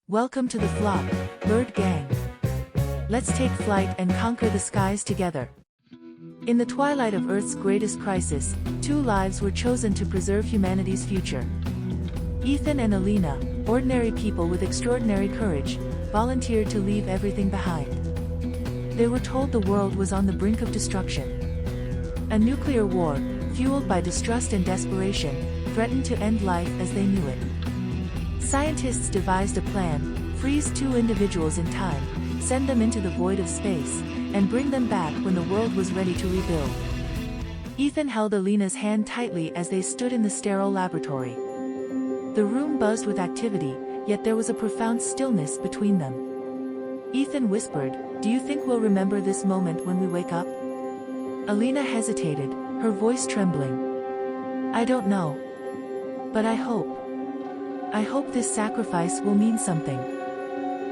Welcome to the flock, bird gang. Let's take flight and conquer the skies together. In the twilight of Earth's greatest crisis, two lives were chosen to preserve humanity's future. Ethan and Alina, ordinary people with extraordinary courage, volunteered to leave everything behind. They were told the world was on the brink of destruction. A nuclear war, fueled by distrust and desperation, threatened to end life as they knew it. Scientists devised a plan: freeze two individuals in time, send them into the void of space, and bring them back when the world was ready to rebuild. Ethan held Alina's hand tightly as they stood in the sterile laboratory. The room buzzed with activity, yet there was a profound stillness between them. Ethan whispered, "Do you think we'll remember this moment when we wake up?" Alina hesitated, her voice trembling. "I don't know. But I hope. I hope this sacrifice will mean something."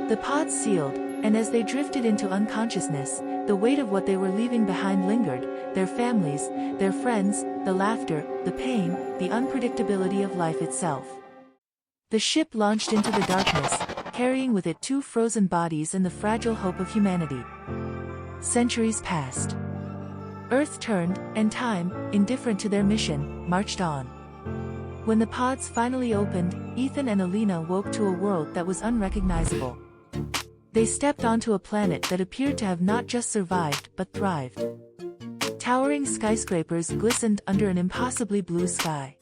The pods sealed, and as they drifted into unconsciousness, the weight of what they were leaving behind lingered: their families, their friends, the laughter, the pain, the unpredictability of life itself. The ship launched into the darkness, carrying with it two frozen bodies and the fragile hope of humanity. Centuries passed. Earth turned, and time, indifferent to their mission, marched on. When the pods finally opened, Ethan and Alina woke to a world that was unrecognizable. They stepped onto a planet that appeared to have not just survived but thrived. Towering skyscrapers glistened under an impossibly blue sky.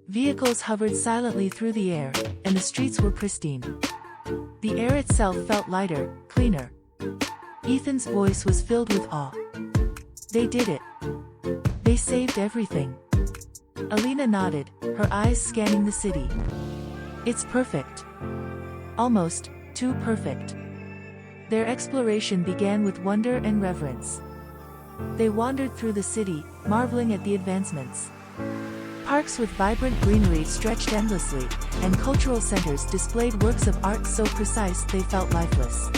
Vehicles hovered silently through the air, and the streets were pristine. The air itself felt lighter, cleaner. Ethan's voice was filled with awe. They did it. They saved everything. Alina nodded, her eyes scanning the city. It's perfect. Almost too perfect. Their exploration began with wonder and reverence. They wandered through the city, marveling at the advancements. Parks with vibrant greenery stretched endlessly, and cultural centers displayed works of art so precise they felt lifeless.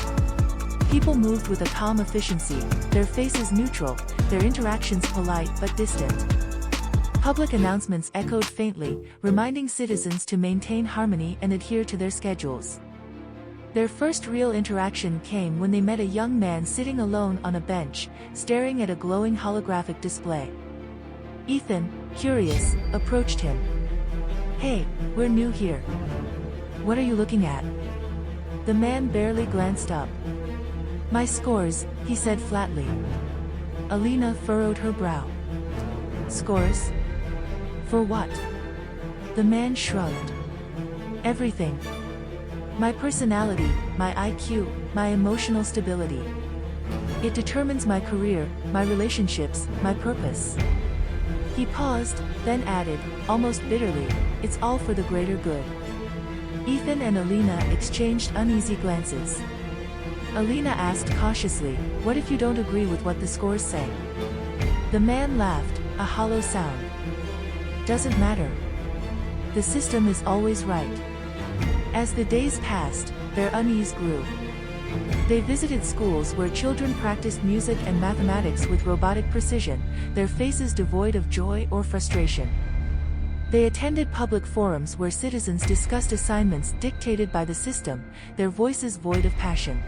People moved with a calm efficiency, their faces neutral, their interactions polite but distant. Public announcements echoed faintly, reminding citizens to maintain harmony and adhere to their schedules. Their first real interaction came when they met a young man sitting alone on a bench, staring at a glowing holographic display. Ethan, curious, approached him. "Hey, we're new here. What are you looking at?" The man barely glanced up. "My scores," he said flatly. Alina furrowed her brow. "Scores? For what?" The man shrugged. "Everything. My personality, my IQ, my emotional stability. It determines my career, my relationships, my purpose." He paused, then added, almost bitterly, "It's all for the greater good." Ethan and Alina exchanged uneasy glances. Alina asked cautiously, "What if you don't agree with what the scores say?" The man laughed, a hollow sound. "Doesn't matter. The system is always right." As the days passed, their unease grew. They visited schools where children practiced music and mathematics with robotic precision, their faces devoid of joy or frustration. They attended public forums where citizens discussed assignments dictated by the system, their voices void of passion.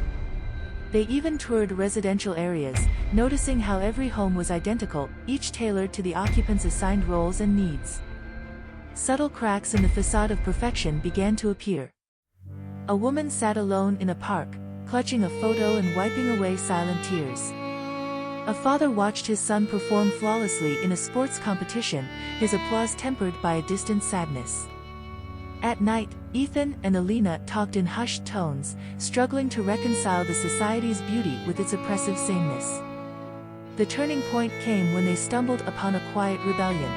They even toured residential areas, noticing how every home was identical, each tailored to the occupants' assigned roles and needs. Subtle cracks in the facade of perfection began to appear. A woman sat alone in a park, clutching a photo and wiping away silent tears. A father watched his son perform flawlessly in a sports competition, his applause tempered by a distant sadness. At night, Ethan and Alina talked in hushed tones, struggling to reconcile the society's beauty with its oppressive sameness. The turning point came when they stumbled upon a quiet rebellion.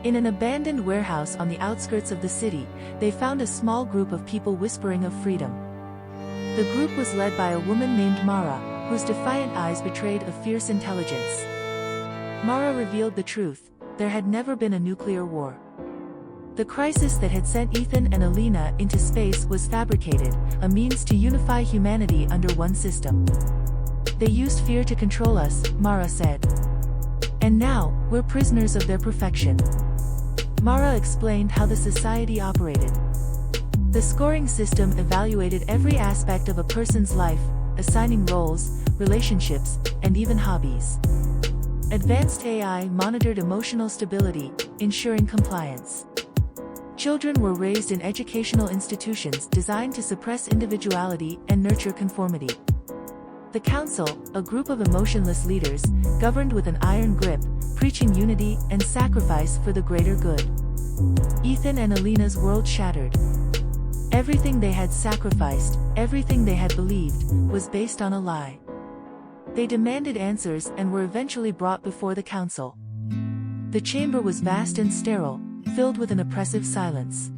In an abandoned warehouse on the outskirts of the city, they found a small group of people whispering of freedom. The group was led by a woman named Mara, whose defiant eyes betrayed a fierce intelligence. Mara revealed the truth: there had never been a nuclear war. The crisis that had sent Ethan and Alina into space was fabricated, a means to unify humanity under one system. "They used fear to control us," Mara said. "And now, we're prisoners of their perfection." Mara explained how the society operated. The scoring system evaluated every aspect of a person's life, assigning roles, relationships, and even hobbies. Advanced AI monitored emotional stability, ensuring compliance. Children were raised in educational institutions designed to suppress individuality and nurture conformity. The Council, a group of emotionless leaders, governed with an iron grip, preaching unity and sacrifice for the greater good. Ethan and Alina's world shattered. Everything they had sacrificed, everything they had believed, was based on a lie. They demanded answers and were eventually brought before the Council. The chamber was vast and sterile, filled with an oppressive silence.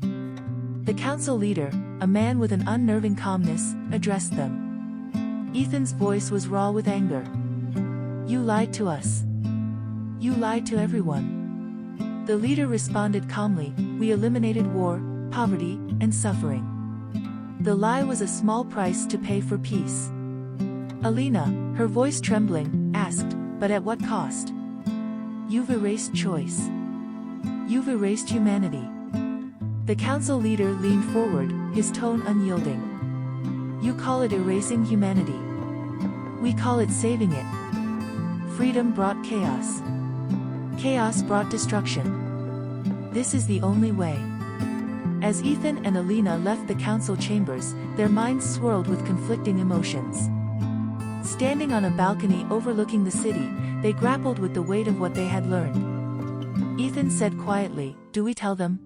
The Council leader, a man with an unnerving calmness, addressed them. Ethan's voice was raw with anger. "You lied to us. You lied to everyone." The leader responded calmly, "We eliminated war, poverty, and suffering. The lie was a small price to pay for peace." Alina, her voice trembling, asked, "But at what cost?" "You've erased choice. You've erased humanity." The Council leader leaned forward, his tone unyielding. "You call it erasing humanity. We call it saving it. Freedom brought chaos. Chaos brought destruction. This is the only way." As Ethan and Alina left the Council chambers, their minds swirled with conflicting emotions. Standing on a balcony overlooking the city, they grappled with the weight of what they had learned. Ethan said quietly, "Do we tell them?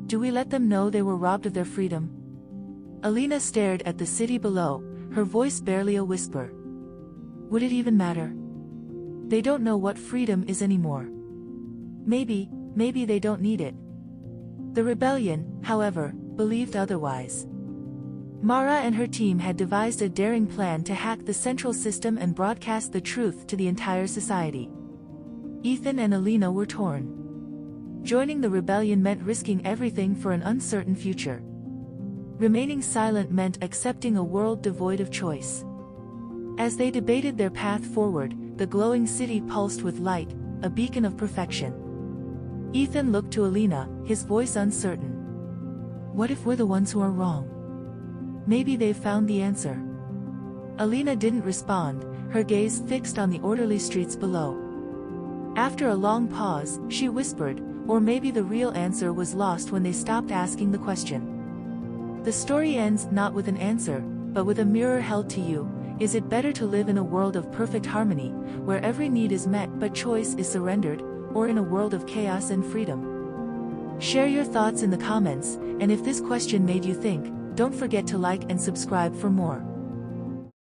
Do we let them know they were robbed of their freedom?" Alina stared at the city below, her voice barely a whisper. "Would it even matter? They don't know what freedom is anymore. Maybe they don't need it." The rebellion, however, believed otherwise. Mara and her team had devised a daring plan to hack the central system and broadcast the truth to the entire society. Ethan and Alina were torn. Joining the rebellion meant risking everything for an uncertain future. Remaining silent meant accepting a world devoid of choice. As they debated their path forward, the glowing city pulsed with light, a beacon of perfection. Ethan looked to Alina, his voice uncertain. "What if we're the ones who are wrong? Maybe they've found the answer." Alina didn't respond, her gaze fixed on the orderly streets below. After a long pause, she whispered, "Or maybe the real answer was lost when they stopped asking the question." The story ends not with an answer, but with a mirror held to you. Is it better to live in a world of perfect harmony, where every need is met but choice is surrendered, or in a world of chaos and freedom? Share your thoughts in the comments, and if this question made you think, don't forget to like and subscribe for more.